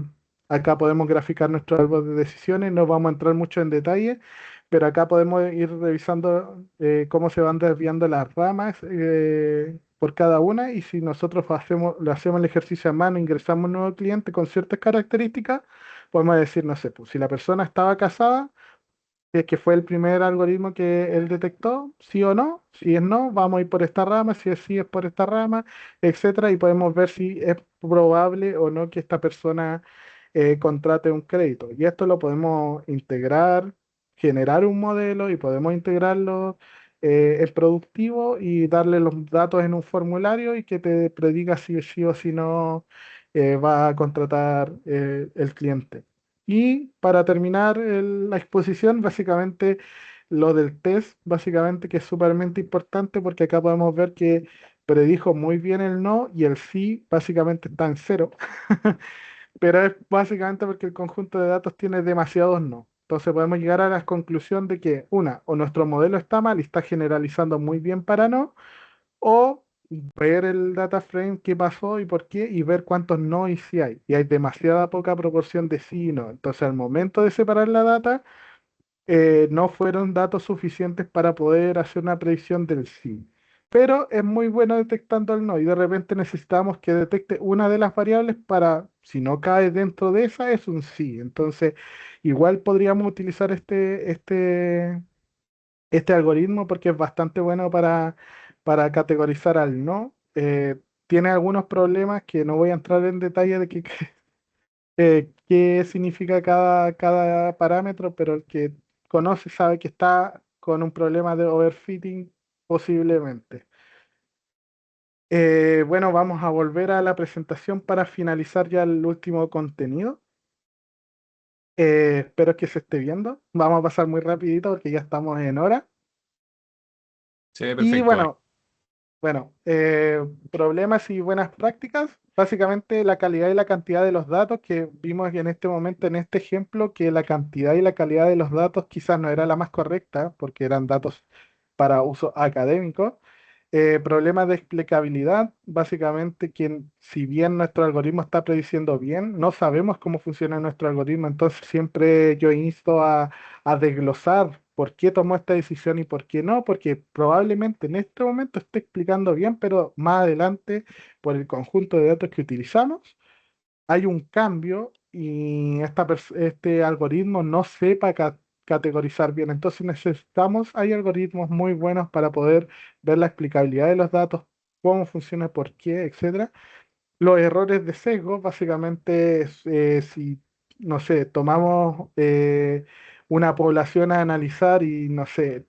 acá podemos graficar nuestro árbol de decisiones. No vamos a entrar mucho en detalle, pero acá podemos ir revisando cómo se van desviando las ramas por cada una y si nosotros lo hacemos el ejercicio a mano, ingresamos un nuevo cliente con ciertas características, podemos decir, no sé, pues, si la persona estaba casada, si es que fue el primer algoritmo que él detectó, sí o no. Si es no, vamos a ir por esta rama, si es sí, es por esta rama, etcétera, y podemos ver si es probable o no que esta persona contrate un crédito. Y esto lo podemos integrar, generar un modelo y podemos integrarlo en productivo y darle los datos en un formulario y que te prediga si sí o si no va a contratar el cliente. Y para terminar la exposición, básicamente lo del test, básicamente que es súpermente importante porque acá podemos ver que predijo muy bien el no y el sí básicamente está en cero. Pero es básicamente porque el conjunto de datos tiene demasiados no. Entonces podemos llegar a la conclusión de que, una, o nuestro modelo está mal y está generalizando muy bien para no, o ver el data frame, qué pasó y por qué, y ver cuántos no y si hay. Y hay demasiada poca proporción de sí y no. Entonces al momento de separar la data, no fueron datos suficientes para poder hacer una predicción del sí. Pero es muy bueno detectando el no y de repente necesitamos que detecte una de las variables para, si no cae dentro de esa, es un sí. Entonces, igual podríamos utilizar este algoritmo porque es bastante bueno para categorizar al no. Tiene algunos problemas que no voy a entrar en detalle de qué significa cada parámetro, pero el que conoce sabe que está con un problema de overfitting posiblemente. Bueno, vamos a volver a la presentación para finalizar ya el último contenido. Espero que se esté viendo. Vamos a pasar muy rapidito porque ya estamos en hora. Se ve Y perfecto ahí. bueno, problemas y buenas prácticas. Básicamente la calidad y la cantidad de los datos que vimos en este momento, en este ejemplo, que la cantidad y la calidad de los datos quizás no era la más correcta porque eran datos para uso académico. Problemas de explicabilidad, básicamente que si bien nuestro algoritmo está prediciendo bien, no sabemos cómo funciona nuestro algoritmo, entonces siempre yo insto a desglosar por qué tomó esta decisión y por qué no, porque probablemente en este momento esté explicando bien, pero más adelante, por el conjunto de datos que utilizamos, hay un cambio y este algoritmo no sepa categorizar bien. Entonces hay algoritmos muy buenos para poder ver la explicabilidad de los datos, cómo funciona, por qué, etcétera. Los errores de sesgo, básicamente, si, no sé, tomamos una población a analizar y, no sé,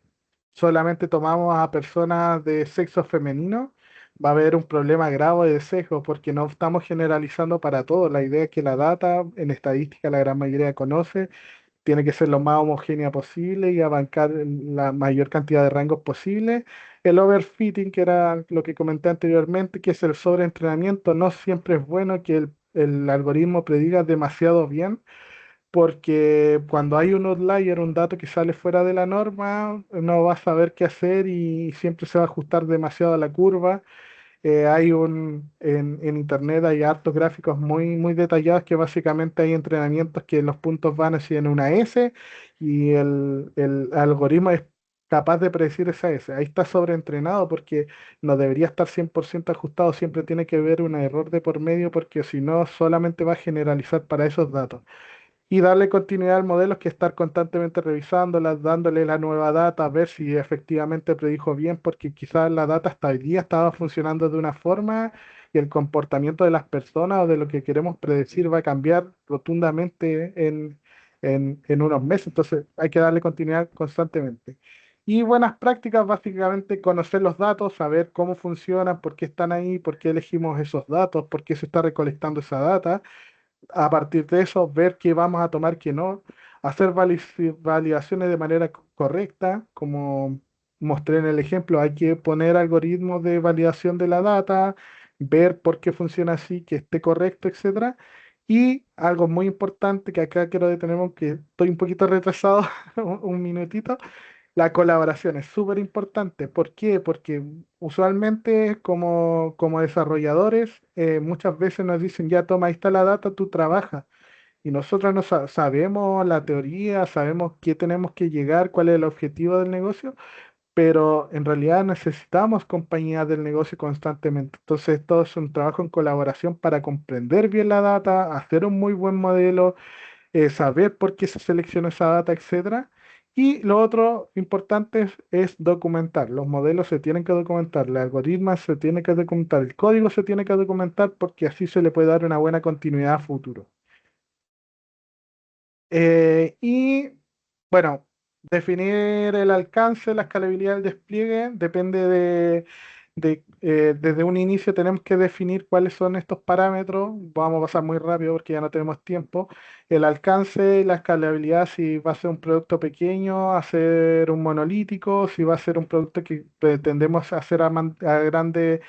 solamente tomamos a personas de sexo femenino, va a haber un problema grave de sesgo porque no estamos generalizando para todos. La idea es que la data, en estadística, la gran mayoría conoce, tiene que ser lo más homogénea posible y abarcar la mayor cantidad de rangos posible. El overfitting, que era lo que comenté anteriormente, que es el sobreentrenamiento, no siempre es bueno que el algoritmo prediga demasiado bien, porque cuando hay un outlier, un dato que sale fuera de la norma, no va a saber qué hacer y siempre se va a ajustar demasiado a la curva. En internet hay hartos gráficos muy detallados que básicamente hay entrenamientos que los puntos van así en una S y el algoritmo es capaz de predecir esa S. Ahí está sobreentrenado porque no debería estar 100% ajustado, siempre tiene que haber un error de por medio porque si no solamente va a generalizar para esos datos y darle continuidad al modelo es que estar constantemente revisándolas, dándole la nueva data, a ver si efectivamente predijo bien, porque quizás la data hasta hoy día estaba funcionando de una forma y el comportamiento de las personas o de lo que queremos predecir va a cambiar rotundamente en unos meses. Entonces hay que darle continuidad constantemente. Y buenas prácticas, básicamente conocer los datos, saber cómo funcionan, por qué están ahí, por qué elegimos esos datos, por qué se está recolectando esa data a partir de eso, ver qué vamos a tomar, qué no, hacer validaciones de manera correcta, como mostré en el ejemplo, hay que poner algoritmos de validación de la data, ver por qué funciona así, que esté correcto, etcétera. Y algo muy importante que acá quiero detenerme, que estoy un poquito retrasado, un minutito, la colaboración es súper importante. ¿Por qué? Porque usualmente como desarrolladores muchas veces nos dicen, ya toma, ahí está la data, tú trabajas. Y nosotros no sabemos la teoría, sabemos qué tenemos que llegar, cuál es el objetivo del negocio, pero en realidad necesitamos compañías del negocio constantemente. Entonces, todo es un trabajo en colaboración para comprender bien la data, hacer un muy buen modelo, saber por qué se seleccionó esa data, etcétera. Y lo otro importante es documentar. Los modelos se tienen que documentar, los algoritmos se tienen que documentar, el código se tiene que documentar porque así se le puede dar una buena continuidad a futuro. Y bueno, definir el alcance, la escalabilidad del despliegue depende desde un inicio tenemos que definir cuáles son estos parámetros. Vamos a pasar muy rápido porque ya no tenemos tiempo. El alcance, la escalabilidad, si va a ser un producto pequeño, a ser un monolítico, si va a ser un producto que pretendemos hacer a grande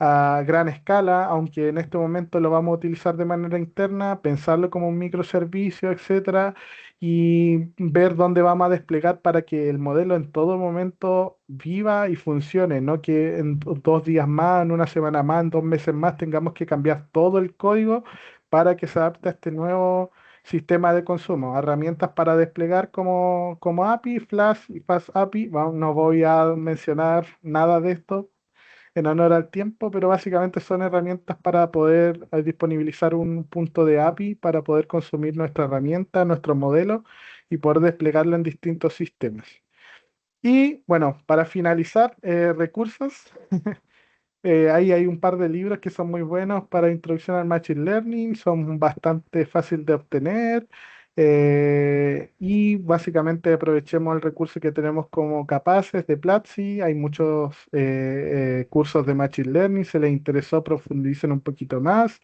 a gran escala, aunque en este momento lo vamos a utilizar de manera interna, pensarlo como un microservicio, etcétera, y ver dónde vamos a desplegar para que el modelo en todo momento viva y funcione, no que en 2 días más, en una semana más, en 2 meses más tengamos que cambiar todo el código para que se adapte a este nuevo sistema de consumo. Herramientas para desplegar como API, Flash y Fast API. No voy a mencionar nada de esto en honor al tiempo, pero básicamente son herramientas para poder disponibilizar un punto de API para poder consumir nuestra herramienta, nuestro modelo y poder desplegarlo en distintos sistemas. Y bueno, para finalizar, recursos. Ahí hay un par de libros que son muy buenos para introducción al Machine Learning, son bastante fácil de obtener y básicamente aprovechemos el recurso que tenemos como capaces de Platzi. Hay muchos cursos de Machine Learning, si les interesó profundicen un poquito más.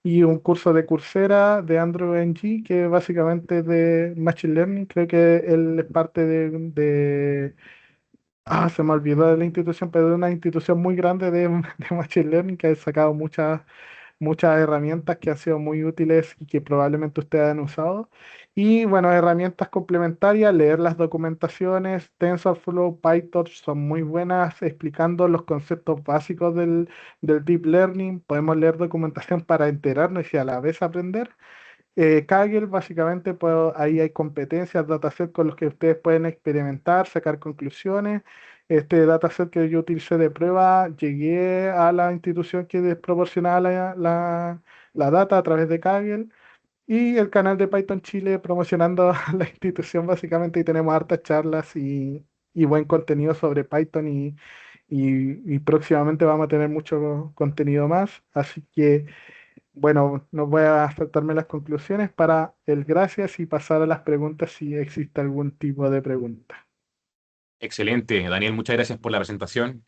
Y un curso de Coursera de Andrew Ng que básicamente es de Machine Learning, creo que él es parte se me olvidó de la institución, pero de una institución muy grande de Machine Learning que ha sacado muchas herramientas que han sido muy útiles y que probablemente ustedes han usado. Y bueno, herramientas complementarias, leer las documentaciones, TensorFlow, PyTorch son muy buenas explicando los conceptos básicos del Deep Learning. Podemos leer documentación para enterarnos y a la vez aprender. Kaggle, básicamente, pues, ahí hay competencias, dataset con los que ustedes pueden experimentar, sacar conclusiones. Este dataset que yo utilicé de prueba, llegué a la institución que proporcionaba la data a través de Kaggle y el canal de Python Chile promocionando la institución, básicamente, y tenemos hartas charlas y buen contenido sobre Python y próximamente vamos a tener mucho contenido más. Así que... Bueno, no voy a saltarme las conclusiones para el gracias y pasar a las preguntas si existe algún tipo de pregunta. Excelente, Daniel, muchas gracias por la presentación.